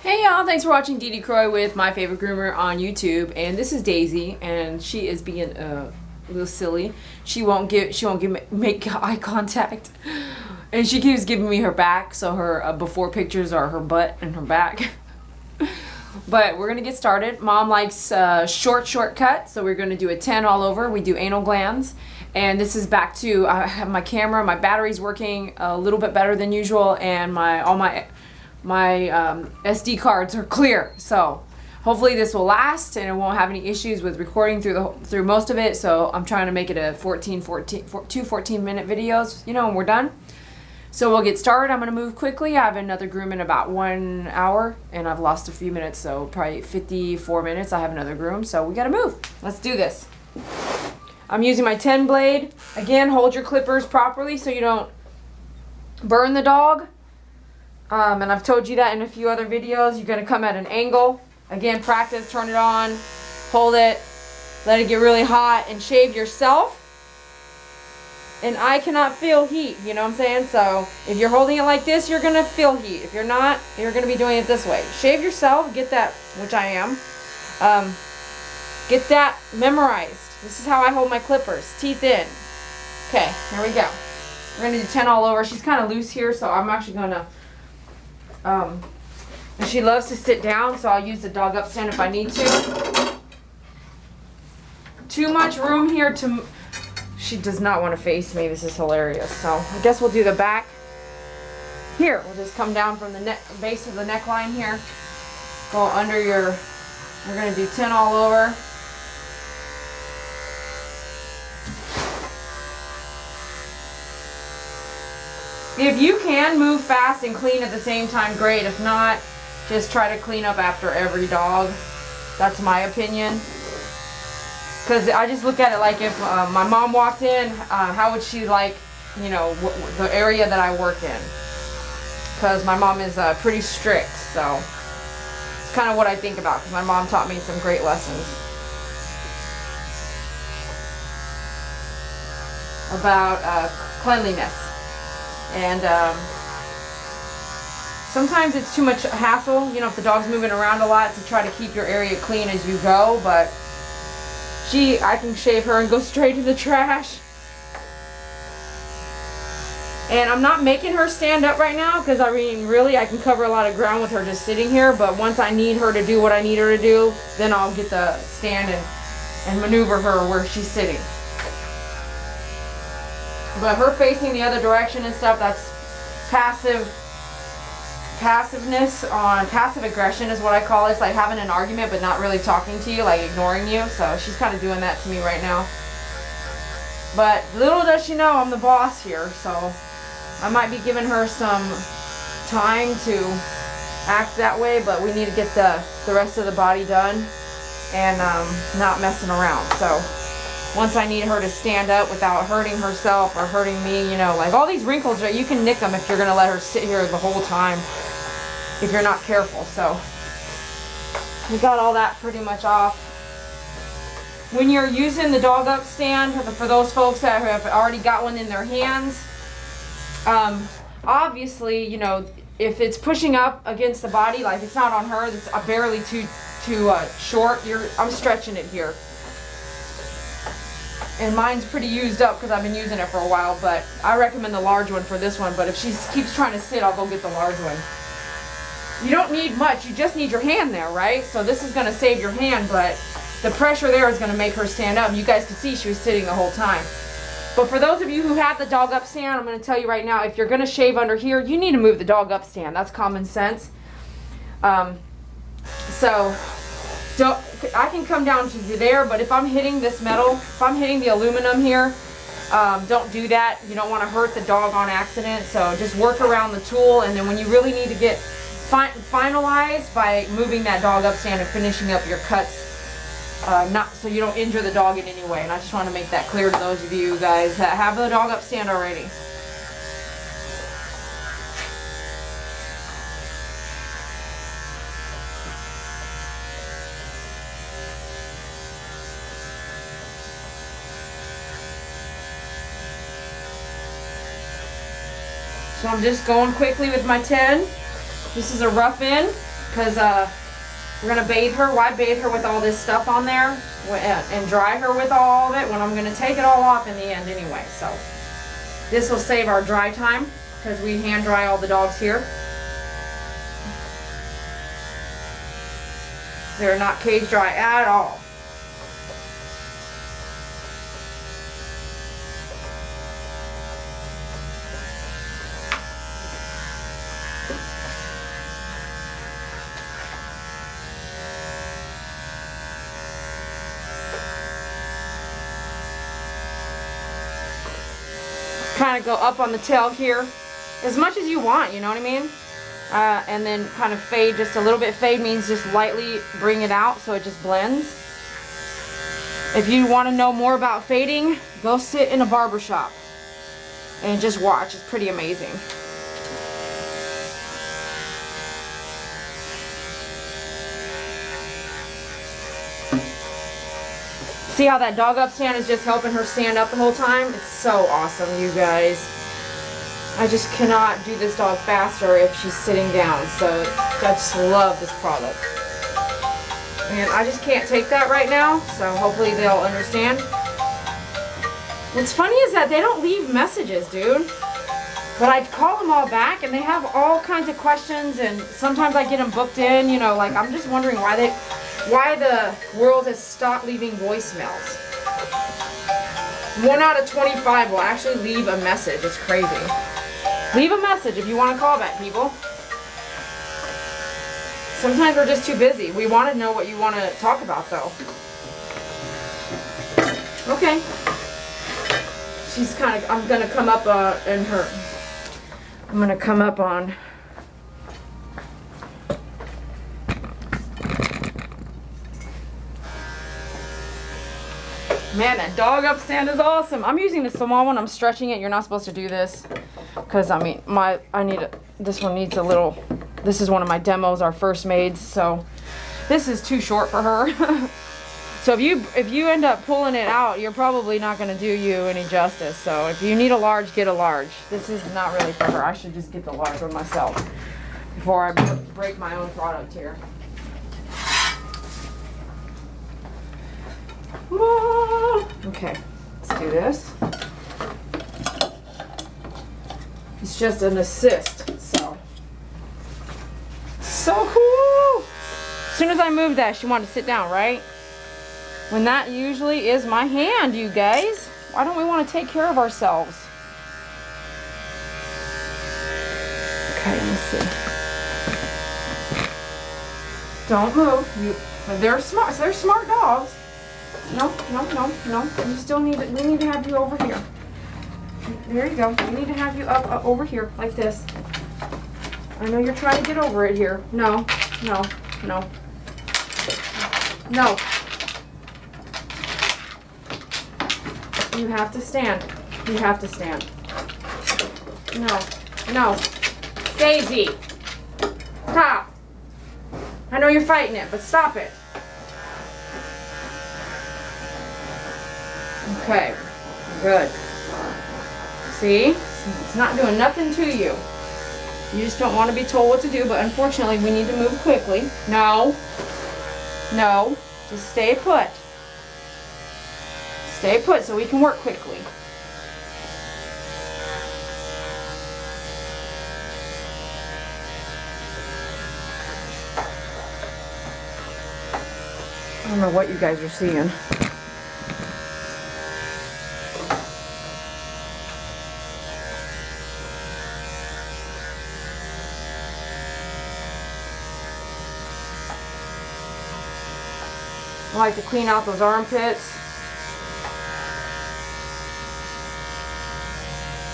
Hey y'all, thanks for watching Dee Dee Croy with My Favorite Groomer on YouTube. And this is Daisy, and she is being a little silly. She won't make eye contact, and she keeps giving me her back. So her before pictures are her butt and her back. But we're gonna get started. Mom likes shortcut, so we're gonna do a 10 all over. We do anal glands, and this is back to I have my camera, my battery's working a little bit better than usual, and all my SD cards are clear. So hopefully this will last and it won't have any issues with recording through most of it. So I'm trying to make it a 14-minute videos, and we're done. So we'll get started. I'm going to move quickly. I have another groom in about 1 hour, and I've lost a few minutes, so probably 54 minutes I have another groom. So we got to move. Let's do this. I'm using my 10 blade. Again, hold your clippers properly so you don't burn the dog. And I've told you that in a few other videos. You're going to come at an angle. Again, practice, turn it on, hold it, let it get really hot, and shave yourself. And I cannot feel heat, you know what I'm saying? So if you're holding it like this, you're going to feel heat. If you're not, you're going to be doing it this way. Shave yourself, get that, which I am. Get that memorized. This is how I hold my clippers, teeth in. Okay, here we go. We're going to do 10 all over. She's kind of loose here, so I'm actually going to... and she loves to sit down, so I'll use the dog up stand if I need to. Too much room here to... She does not want to face me. This is hilarious. So I guess we'll do the back. Here, we'll just come down from the base of the neckline here. Go under your... We're going to do 10 all over. If you can move fast and clean at the same time, great. If not, just try to clean up after every dog. That's my opinion. Because I just look at it like if my mom walked in, how would she like, the area that I work in? Because my mom is pretty strict, so it's kind of what I think about. Because my mom taught me some great lessons about cleanliness. And sometimes it's too much hassle, if the dog's moving around a lot, to try to keep your area clean as you go. But I can shave her and go straight to the trash. And I'm not making her stand up right now because really I can cover a lot of ground with her just sitting here. But once I need her to do what I need her to do, then I'll get the stand and maneuver her where she's sitting. But her facing the other direction and stuff, that's passive aggression is what I call it. It's like having an argument but not really talking to you, like ignoring you. So she's kind of doing that to me right now. But little does she know I'm the boss here, so I might be giving her some time to act that way, but we need to get the rest of the body done and not messing around. So once I need her to stand up without hurting herself or hurting me, like all these wrinkles, you can nick them if you're going to let her sit here the whole time if you're not careful. So we got all that pretty much off. When you're using the dog up stand, for those folks that have already got one in their hands, obviously, if it's pushing up against the body, like it's not on her, it's barely too short, I'm stretching it here. And mine's pretty used up because I've been using it for a while, but I recommend the large one for this one. But if she keeps trying to sit, I'll go get the large one. You don't need much. You just need your hand there, right? So this is going to save your hand, but the pressure there is going to make her stand up. You guys can see she was sitting the whole time. But for those of you who have the dog up stand, I'm going to tell you right now, if you're going to shave under here, you need to move the dog up stand. That's common sense. I can come down to there, but if I'm hitting this metal, if I'm hitting the aluminum here, don't do that. You don't want to hurt the dog on accident, so just work around the tool, and then when you really need to get finalized by moving that dog up stand and finishing up your cuts, not so you don't injure the dog in any way. And I just want to make that clear to those of you guys that have the dog up stand already. So I'm just going quickly with my 10. This is a rough end. because we're gonna bathe her. Why bathe her with all this stuff on there and dry her with all of it when I'm gonna take it all off in the end anyway? So this will save our dry time because we hand dry all the dogs here. They're not cage dry at all. Kind of go up on the tail here as much as you want, you know what I mean? And then kind of fade just a little bit. Fade means just lightly bring it out so it just blends. If you want to know more about fading, go sit in a barber shop and just watch. It's pretty amazing. See how that dog up stand is just helping her stand up the whole time? It's so awesome, you guys. I just cannot do this dog faster if she's sitting down. So I just love this product. And I just can't take that right now. So hopefully they'll understand. What's funny is that they don't leave messages, dude. But I call them all back and they have all kinds of questions. And sometimes I get them booked in, you know, like I'm just wondering why the world has stopped leaving voicemails. 1 out of 25 will actually leave a message. It's crazy. Leave a message if you want to call back, people. Sometimes we're just too busy. We want to know what you want to talk about, though. Okay. She's kind of, I'm going to come up in her, I'm going to come up on man, that dog up stand is awesome. I'm using the small one. I'm stretching it. You're not supposed to do this because I mean, this one needs a little. This is one of my demos, our first maids. So this is too short for her. So if you end up pulling it out, you're probably not going to do you any justice. So if you need a large, get a large. This is not really for her. I should just get the large one myself before I break my own product here. Okay, let's do this. It's just an assist, so cool. As soon as I moved that, she wanted to sit down, right? When that usually is my hand, you guys. Why don't we want to take care of ourselves? Okay, let's see. Don't move. They're smart. They're smart dogs. No. We still need it. We need to have you over here. There you go. We need to have you up over here like this. I know you're trying to get over it here. No. You have to stand. You have to stand. No. Daisy. Stop. I know you're fighting it, but stop it. Okay, good. See? It's not doing nothing to you. You just don't want to be told what to do, but unfortunately we need to move quickly. No. Just stay put. Stay put so we can work quickly. I don't know what you guys are seeing. I like to clean out those armpits.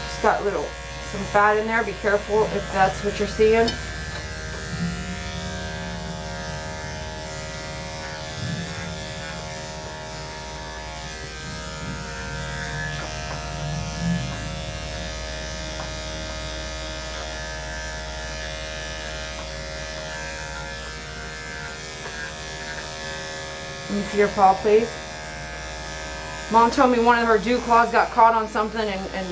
Just got some fat in there. Be careful if that's what you're seeing. Let me see your paw, please. Mom told me one of her dew claws got caught on something and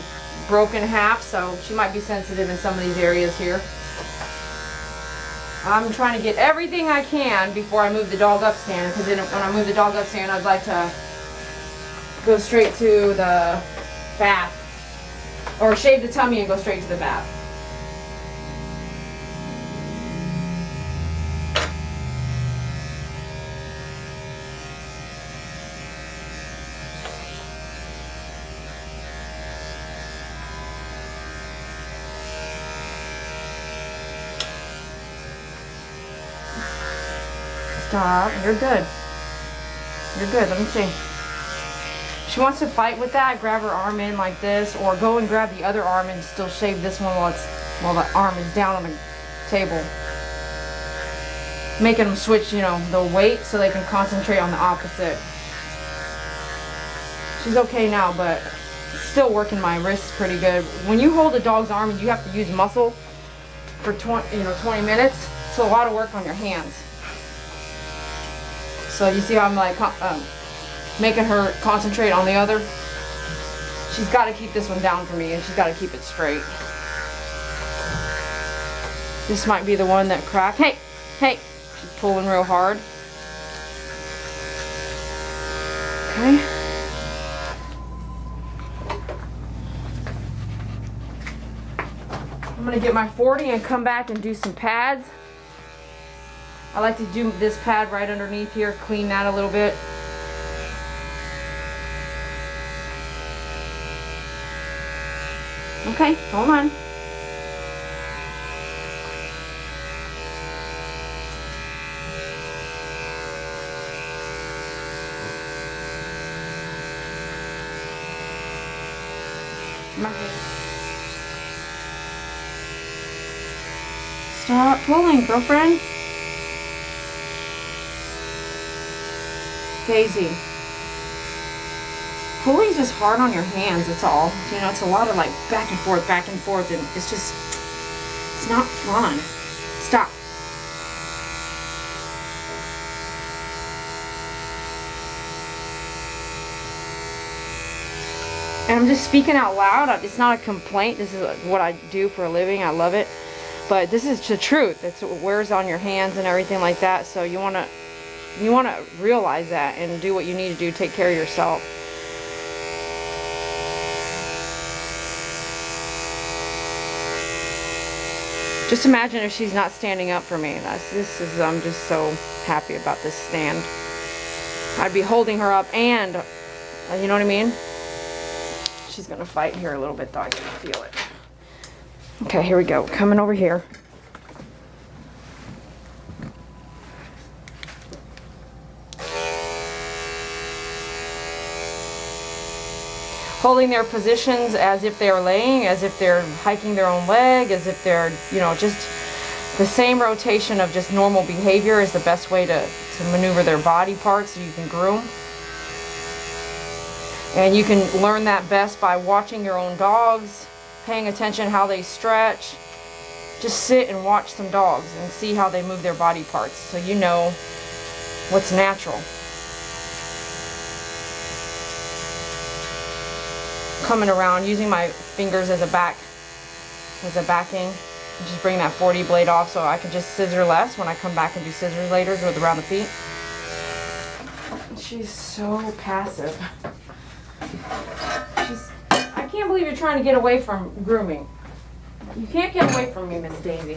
broke in half, so she might be sensitive in some of these areas here. I'm trying to get everything I can before I move the dog upstand, because then when I move the dog upstand, I'd like to go straight to the bath, or shave the tummy and go straight to the bath. Stop. You're good. You're good. Let me see. She wants to fight with that. Grab her arm in like this, or go and grab the other arm and still shave this one while the arm is down on the table. Making them switch, you know, the weight so they can concentrate on the opposite. She's okay now, but still working my wrists pretty good. When you hold a dog's arm and you have to use muscle for 20 minutes, it's a lot of work on your hands. So you see how I'm like making her concentrate on the other? She's got to keep this one down for me, and she's got to keep it straight. This might be the one that cracked. Hey, hey. She's pulling real hard. Okay. I'm going to get my 40 and come back and do some pads. I like to do this pad right underneath here, clean that a little bit. Okay, hold on. Stop pulling, girlfriend. Daisy. Pulling's just hard on your hands, that's all. You know, it's a lot of like back and forth, and it's just, it's not fun. Stop. And I'm just speaking out loud. It's not a complaint. This is what I do for a living. I love it. But this is the truth. It's what wears on your hands and everything like that. So you want to realize that and do what you need to do. Take care of yourself. Just imagine if she's not standing up for me. I'm just so happy about this stand. I'd be holding her up, and you know what I mean? She's gonna fight here a little bit though. I can feel it. Okay, here we go. Coming over here. Holding their positions as if they're laying, as if they're hiking their own leg, as if they're, you know, just the same rotation of just normal behavior is the best way to maneuver their body parts so you can groom. And you can learn that best by watching your own dogs, paying attention how they stretch. Just sit and watch some dogs and see how they move their body parts so you know what's natural. Coming around, using my fingers as a backing. Just bring that 40 blade off so I can just scissor less when I come back and do scissors later, go around the feet. She's so passive. I can't believe you're trying to get away from grooming. You can't get away from me, Miss Daisy.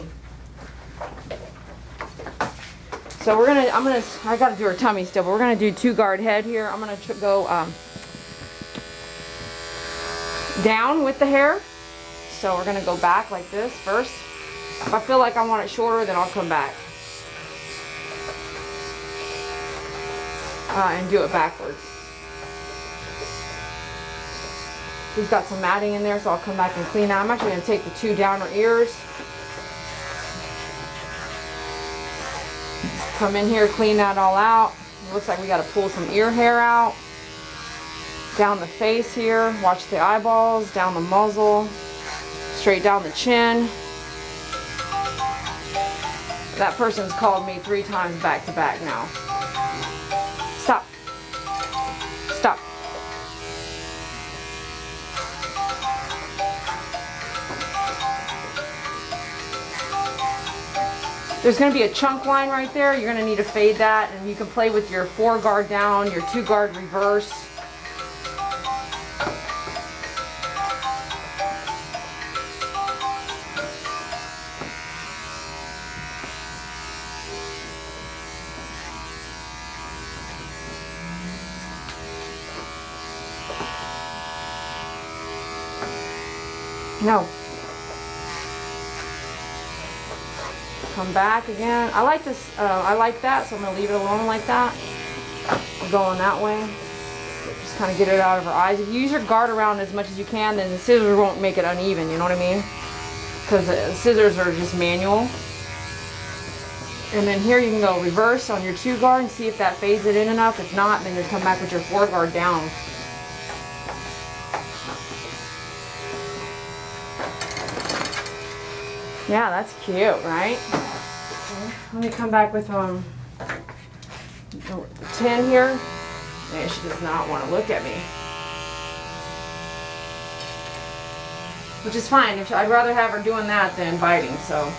So I gotta do her tummy still, but we're gonna do 2-guard head here. I'm gonna go down with the hair. So we're gonna go back like this first. If I feel like I want it shorter, then I'll come back. And do it backwards. She's got some matting in there, so I'll come back and clean that. I'm actually going to take the 2 down her ears. Come in here, clean that all out. It looks like we got to pull some ear hair out. Down the face here. Watch the eyeballs, down the muzzle, straight down the chin. That person's called me 3 times back to back now. Stop. Stop. There's going to be a chunk line right there. You're going to need to fade that, and you can play with your 4 guard down, your 2 guard reverse. No. Come back again. I like this. I like that, so I'm gonna leave it alone like that. I'm going that way. Just kind of get it out of her eyes. If you use your guard around as much as you can, then the scissors won't make it uneven. You know what I mean? Because the scissors are just manual. And then here you can go reverse on your 2 guard and see if that fades it in enough. If not, then you come back with your 4 guard down. Yeah, that's cute, right? Let me come back with 10 here. Man, she does not want to look at me. Which is fine. I'd rather have her doing that than biting, so.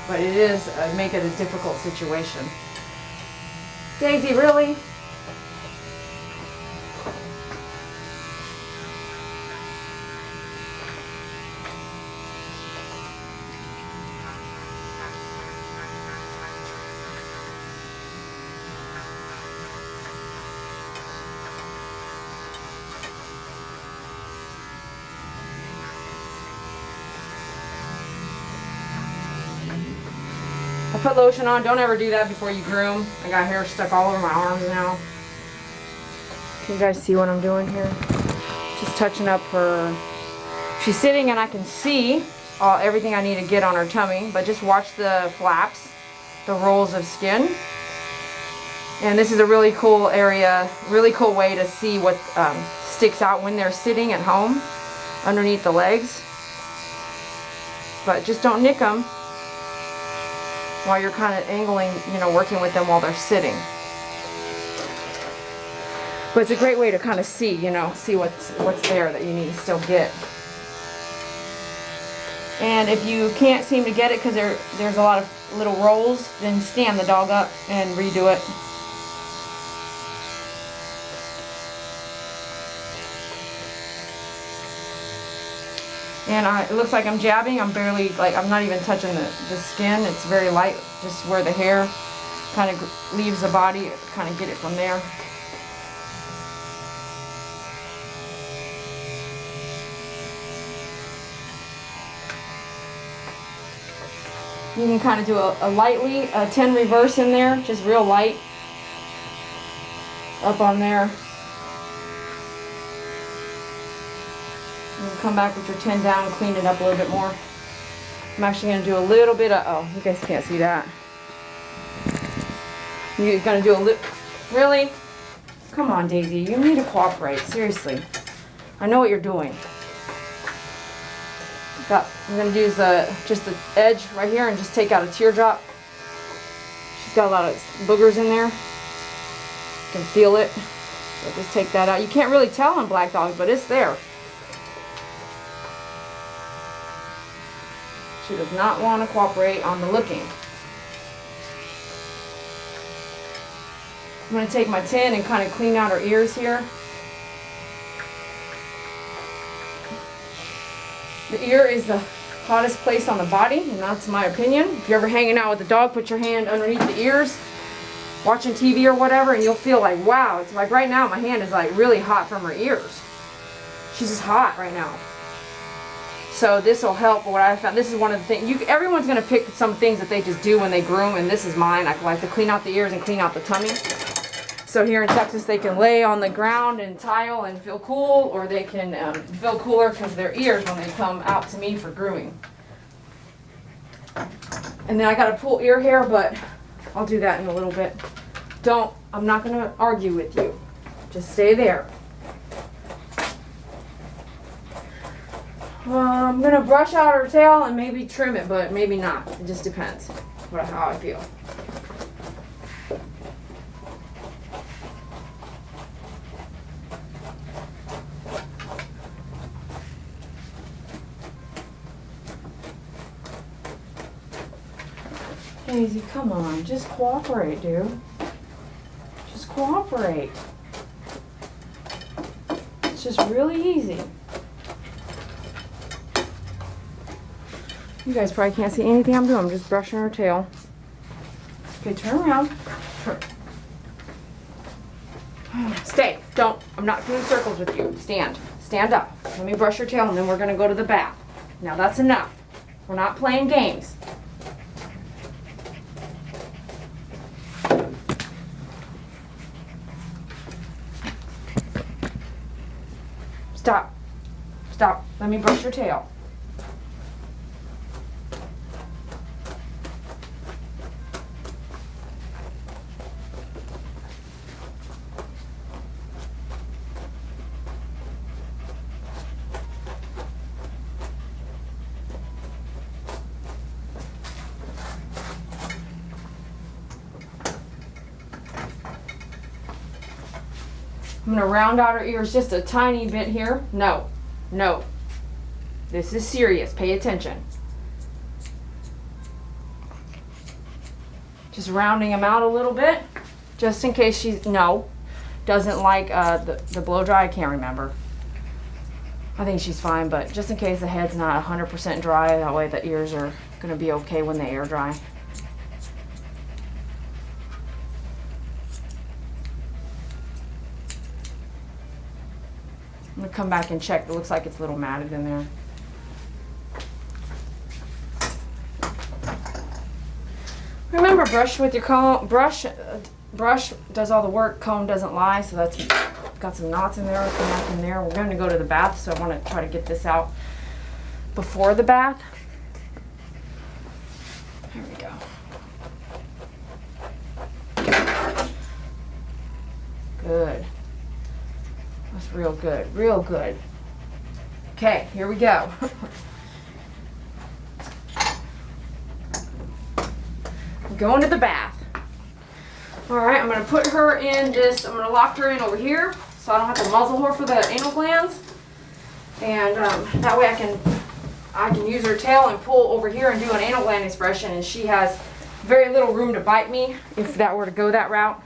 But it is make it a difficult situation. Daisy, really? I put lotion on. Don't ever do that before you groom. I got hair stuck all over my arms now. Can you guys see what I'm doing here? Just touching up her. She's sitting and I can see everything I need to get on her tummy, but just watch the flaps, the rolls of skin. And this is a really cool area, really cool way to see what sticks out when they're sitting at home underneath the legs. But just don't nick them while you're kind of angling, working with them while they're sitting. But it's a great way to kind of see, see what's there that you need to still get. And if you can't seem to get it because there's a lot of little rolls, then stand the dog up and redo it. And it looks like I'm jabbing. I'm barely, I'm not even touching the skin. It's very light, just where the hair kind of leaves the body, kind of get it from there. You can kind of do a lightly, a 10 reverse in there, just real light up on there. Come back with your 10 down and clean it up a little bit more. I'm actually going to do a little bit of, oh, you guys can't see that. You're going to do a little, really? Come on, Daisy, you need to cooperate, seriously. I know what you're doing. I'm going to use just the edge right here and just take out a teardrop. She's got a lot of boogers in there. You can feel it. So just take that out. You can't really tell on black dogs, but it's there. She does not want to cooperate on the looking. I'm going to take my 10 and kind of clean out her ears here. The ear is the hottest place on the body, and that's my opinion. If you're ever hanging out with the dog, put your hand underneath the ears, watching TV or whatever, and you'll feel like, wow, it's like right now my hand is like really hot from her ears. She's just hot right now. So this will help. What I found, this is one of the things, everyone's going to pick some things that they just do when they groom, and this is mine. I like to clean out the ears and clean out the tummy. So here in Texas, they can lay on the ground and tile and feel cool, or they can feel cooler because their ears when they come out to me for grooming. And then I got to pull ear hair, but I'll do that in a little bit. I'm not going to argue with you. Just stay there. I'm going to brush out her tail and maybe trim it, but maybe not. It just depends how I feel. Daisy, come on. Just cooperate, dude. Just cooperate. It's just really easy. You guys probably can't see anything I'm doing. I'm just brushing her tail. Okay, turn around. Stay. Don't. I'm not doing circles with you. Stand. Stand up. Let me brush your tail and then we're going to go to the bath. Now that's enough. We're not playing games. Stop. Stop. Let me brush your tail. I'm going to round out her ears just a tiny bit here. No, no. This is serious. Pay attention. Just rounding them out a little bit, just in case she doesn't like the blow dry. I can't remember. I think she's fine, but just in case the head's not 100% dry, that way the ears are going to be okay when they air dry. I'm going to come back and check. It looks like it's a little matted in there. Remember, brush with your comb. Brush does all the work. Comb doesn't lie. So that's got some knots in there, some knots in there. We're going to go to the bath, so I want to try to get this out before the bath. Here we go. Good. That's real good. Real good. Okay, here we go. Going to the bath. Alright, I'm going to put her in this, I'm going to lock her in over here so I don't have to muzzle her for the anal glands. And that way I can use her tail and pull over here and do an anal gland expression, and she has very little room to bite me if that were to go that route.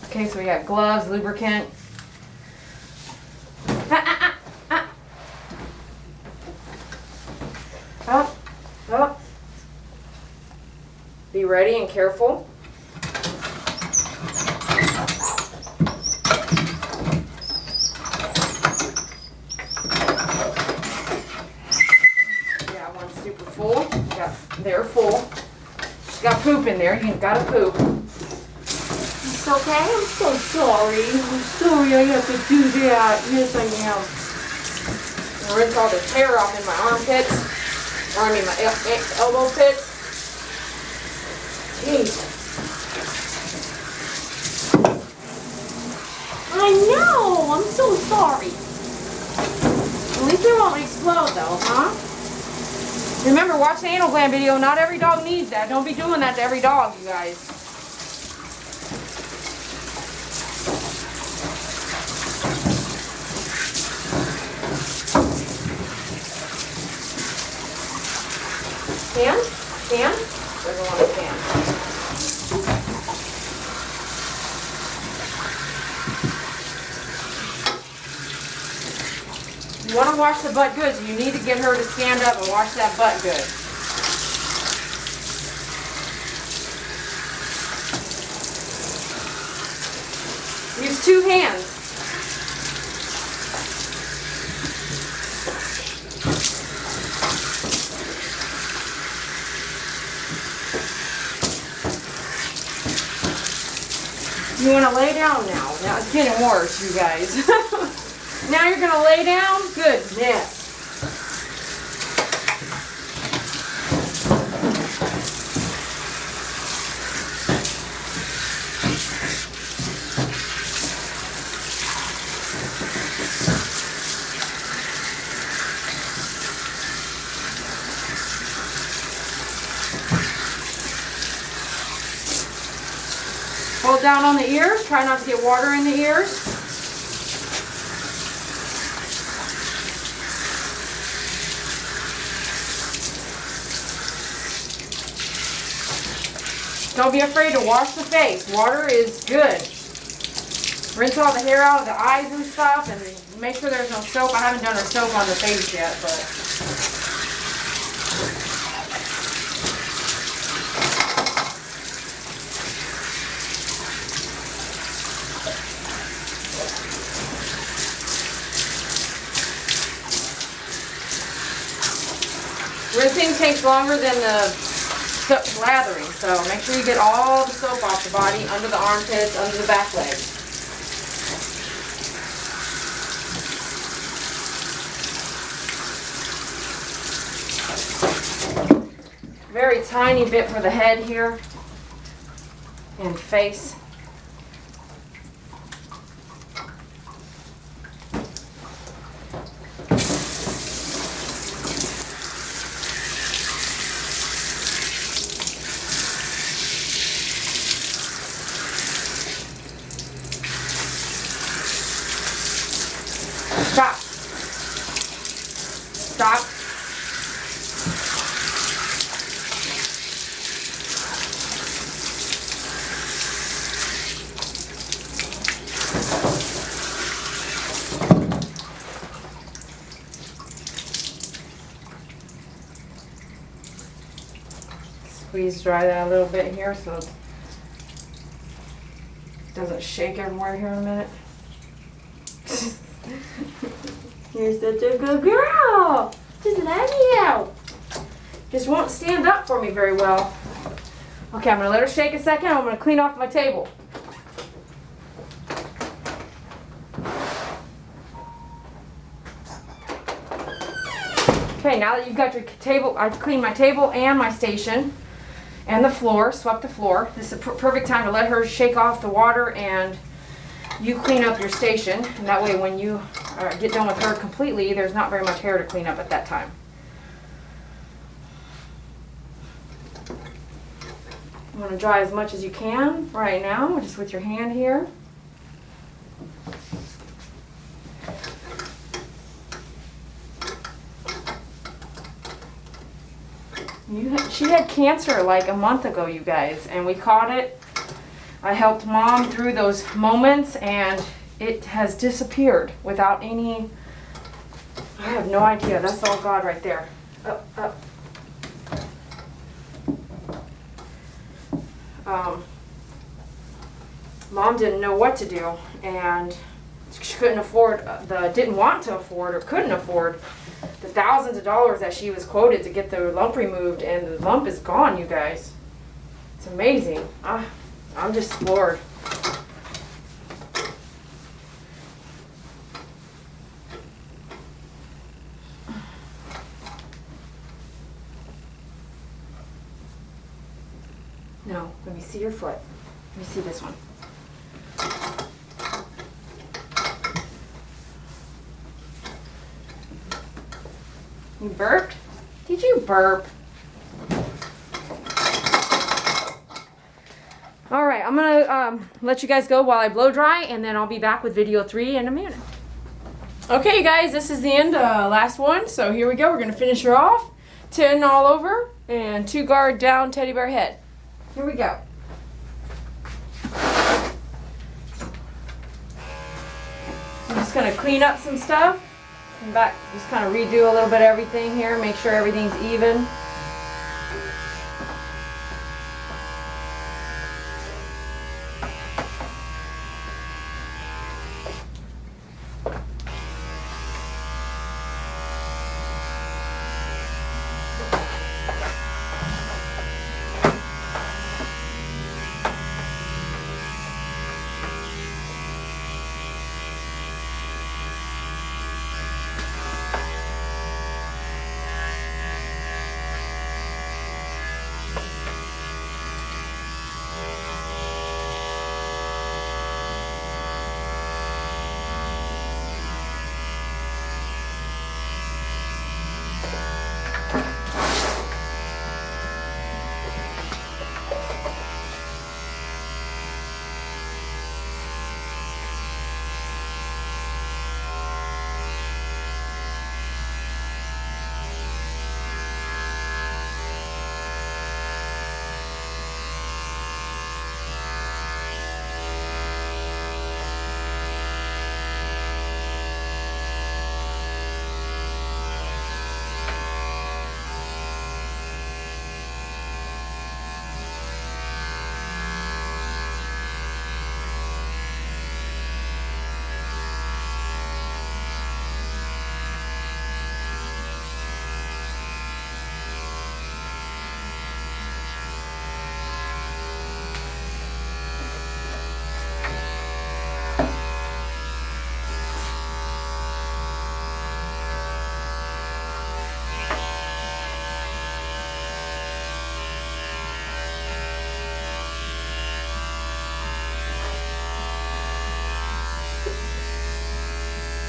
Okay, so we got gloves, lubricant. Up, up. Be ready and careful. Yeah, one's super full. They're full. She's got poop in there. You've got to poop. It's okay. I'm so sorry. I'm sorry I have to do that. Yes, I am. I'm gonna rinse all this hair off in my armpits. Or I mean my elbow pits. Jeez. I know. I'm so sorry. At least it won't explode though, huh? Remember, watch the anal gland video. Not every dog needs that. Don't be doing that to every dog, you guys. Stand? Stand? Doesn't want to stand. You want to wash the butt good, so you need to get her to stand up and wash that butt good. Use 2 hands. You want to lay down now. Now it's getting worse, you guys. Now you're going to lay down? Goodness. Hold down on the ears. Try not to get water in the ears. Don't be afraid to wash the face. Water is good. Rinse all the hair out of the eyes and stuff, and make sure there's no soap. I haven't done a soap on the face yet, but... Rinsing takes longer than the lathering, so make sure you get all the soap off the body, under the armpits, under the back legs. Very tiny bit for the head here and face. Stop. Stop. Squeeze dry that a little bit here so it doesn't shake everywhere here in a minute. You're such a good girl. Just let me out. Just won't stand up for me very well. Okay, I'm going to let her shake a second. I'm going to clean off my table. Okay, now that you've got your table, I've cleaned my table and my station and the floor, swept the floor. This is a perfect time to let her shake off the water and you clean up your station, and that way when you get done with her completely, there's not very much hair to clean up at that time. You want to dry as much as you can right now, just with your hand here. She had cancer like a month ago, you guys, and we caught it. I helped Mom through those moments, and it has disappeared without any, I have no idea. That's all God right there. Up, up. Mom didn't know what to do, and she couldn't afford, didn't want to afford or couldn't afford the thousands of dollars that she was quoted to get the lump removed, and the lump is gone, you guys. It's amazing. I'm just floored. No, let me see your foot. Let me see this one. You burped? Did you burp? Alright, I'm going to let you guys go while I blow dry, and then I'll be back with video 3 in a minute. Okay, guys, this is the end, last one. So here we go. We're going to finish her off. 10 all over, and 2 guard down teddy bear head. Here we go. I'm just going to clean up some stuff. Come back, just kind of redo a little bit of everything here. Make sure everything's even.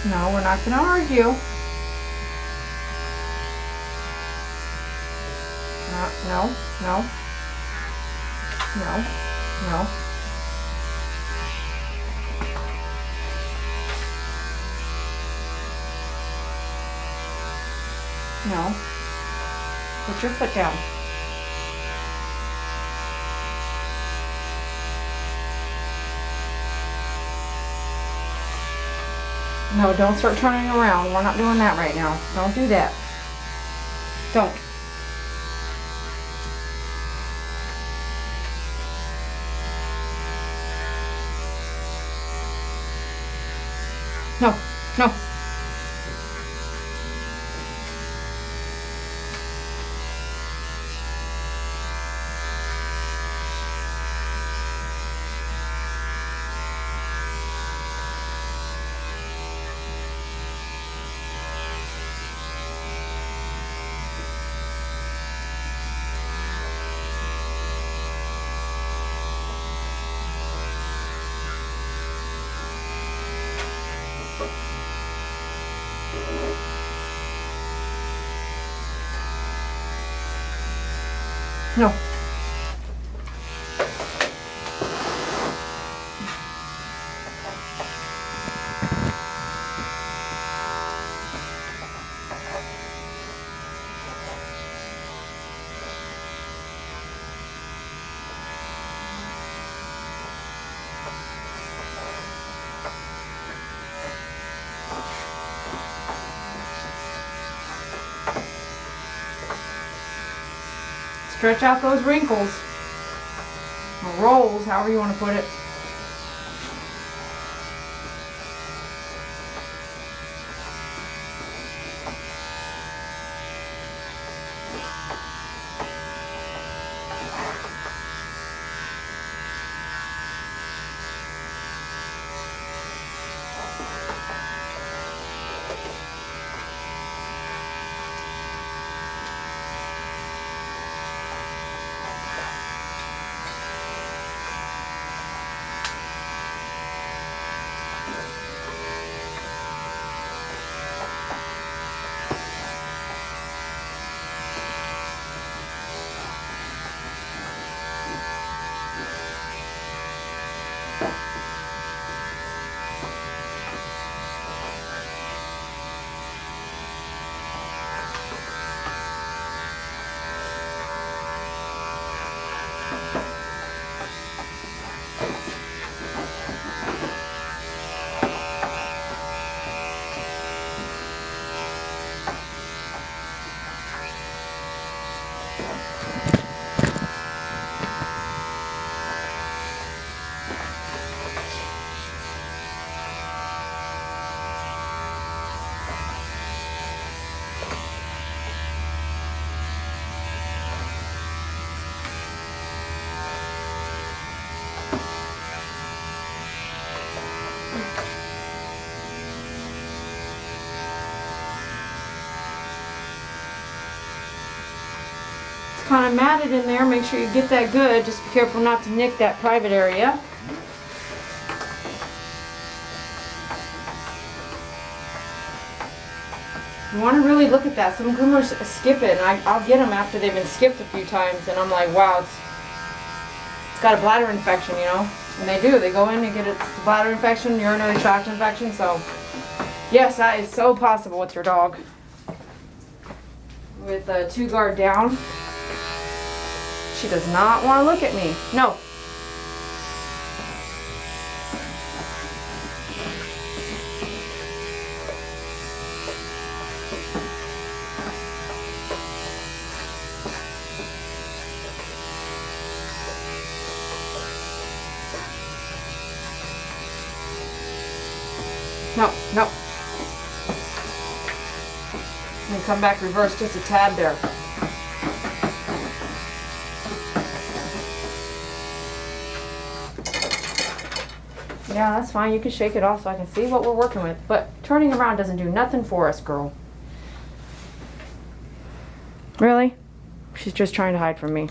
No, we're not gonna argue. No, no, no, no. No. Put your foot down. No, don't start turning around. We're not doing that right now. Don't do that. Don't. No, no. No. Stretch out those wrinkles. Or rolls, however you want to put it. Kind of matted in there. Make sure you get that good. Just be careful not to nick that private area. You want to really look at that. Some groomers skip it, and I'll get them after they've been skipped a few times, and I'm like, wow, it's got a bladder infection, you know. And they do. They go in and get a bladder infection, urinary tract infection. So, yes, that is so possible with your dog. With a 2 guard down. She does not want to look at me. No. No, no. And come back reverse just a tad there. Yeah, that's fine. You can shake it off so I can see what we're working with. But turning around doesn't do nothing for us, girl. Really? She's just trying to hide from me.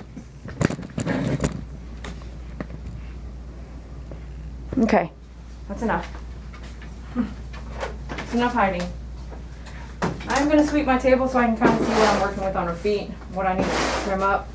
Okay, that's enough. enough hiding. I'm going to sweep my table so I can kind of see what I'm working with on her feet, what I need to trim up.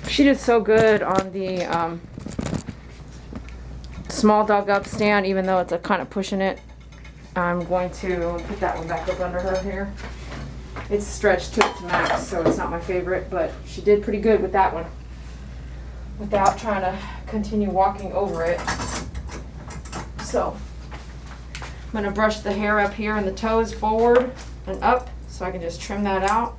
She did so good on the small dog up stand, even though it's kind of pushing it. I'm going to put that one back up under her here. It's stretched to its max, so it's not my favorite, but she did pretty good with that one without trying to continue walking over it. So I'm going to brush the hair up here and the toes forward and up so I can just trim that out.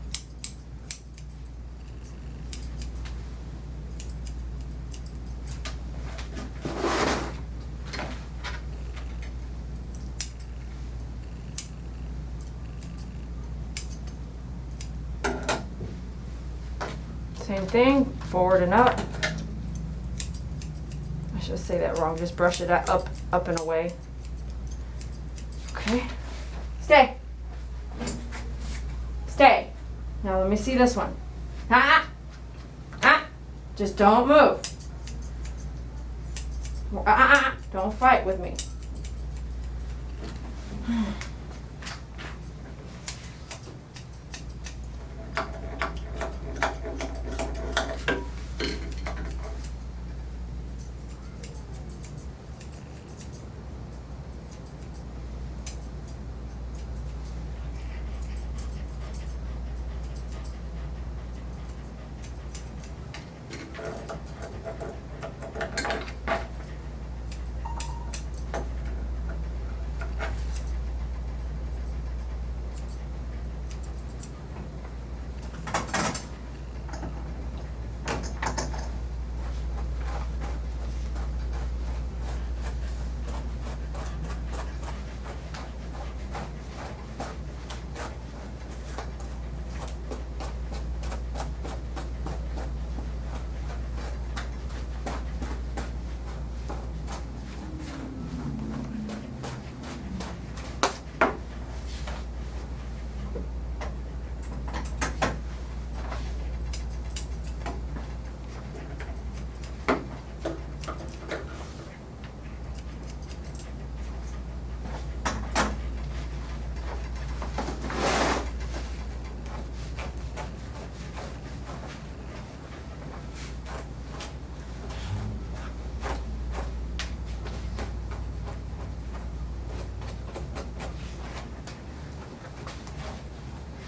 Same thing, forward and up. I should say that wrong, just brush it up and away. Okay, stay. Stay. Now let me see this one. Ah, ah, just don't move. Don't fight with me.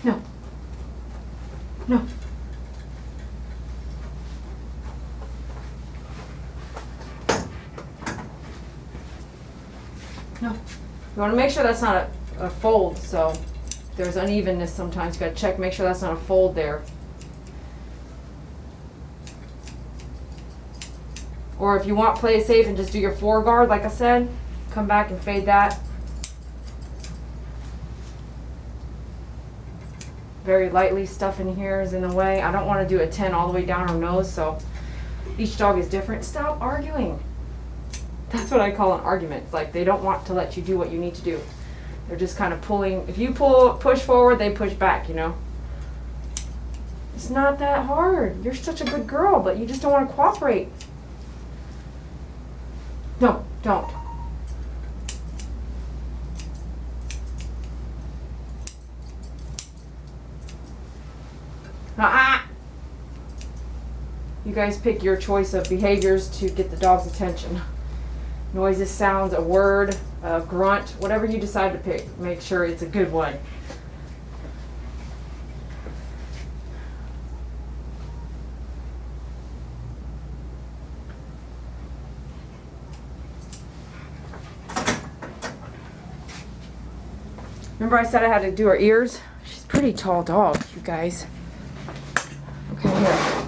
No. No. No. You want to make sure that's not a fold, so if there's unevenness sometimes. You got to check, make sure that's not a fold there. Or if you want play it safe and just do your foreguard, like I said, come back and fade that. Very lightly stuff in here is in the way. I don't want to do a 10 all the way down her nose, so each dog is different. Stop arguing. That's what I call an argument. It's like they don't want to let you do what you need to do. They're just kind of pulling. If you push forward, they push back, you know. It's not that hard. You're such a good girl, but you just don't want to cooperate. No, don't. You guys pick your choice of behaviors to get the dog's attention. Noises, sounds, a word, a grunt, whatever you decide to pick. Make sure it's a good one. Remember I said I had to do her ears? She's a pretty tall dog, you guys. Okay, here.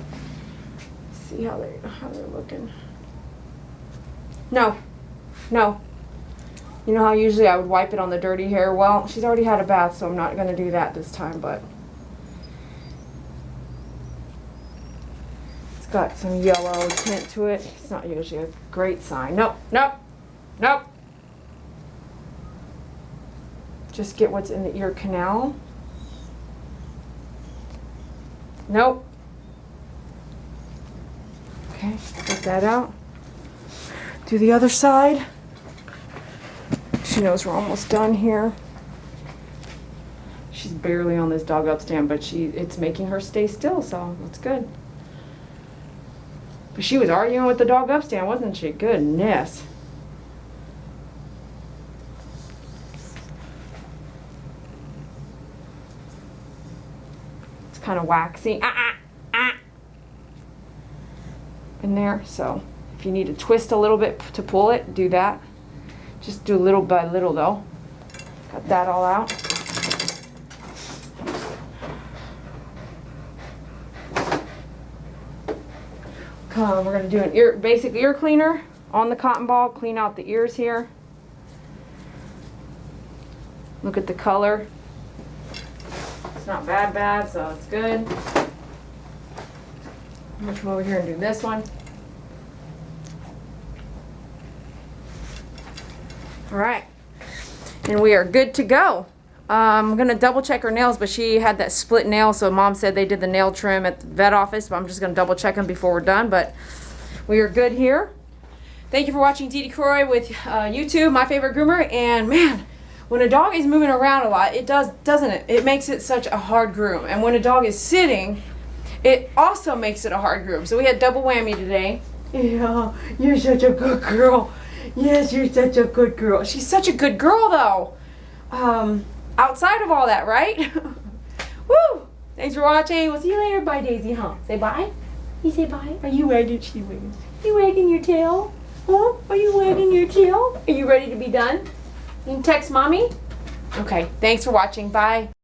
See how they're looking. No. No. You know how usually I would wipe it on the dirty hair? Well, she's already had a bath, so I'm not going to do that this time, but it's got some yellow tint to it. It's not usually a great sign. Nope, nope, nope. Just get what's in the ear canal. Nope. Okay, get that out. Do the other side. She knows we're almost done here. She's barely on this dog up stand, but it's making her stay still, so that's good. But she was arguing with the dog up stand, wasn't she? Goodness. It's kind of waxy. In there, so if you need to twist a little bit to pull it, do that. Just do little by little though. Got that all out. We're going to do an basic ear cleaner on the cotton ball. Clean out the ears here. Look at the color. It's not bad, so it's good. I'm going to come over here and do this one. All right, and we are good to go. I'm gonna double check her nails, but she had that split nail, so Mom said they did the nail trim at the vet office, but I'm just gonna double check them before we're done, but we are good here. Thank you for watching Dee Dee Croy with YouTube, my favorite groomer. And man, when a dog is moving around a lot, it doesn't it? It makes it such a hard groom. And when a dog is sitting, it also makes it a hard groom. So we had double whammy today. Yeah, you're such a good girl. Yes, you're such a good girl. She's such a good girl, though. Outside of all that, right? Woo! Thanks for watching. We'll see you later. Bye, Daisy, huh? Say bye. You say bye. Are you wagging? She wagging. Are you wagging your tail? Huh? Are you wagging your tail? Are you ready to be done? You can text Mommy? Okay. Thanks for watching. Bye.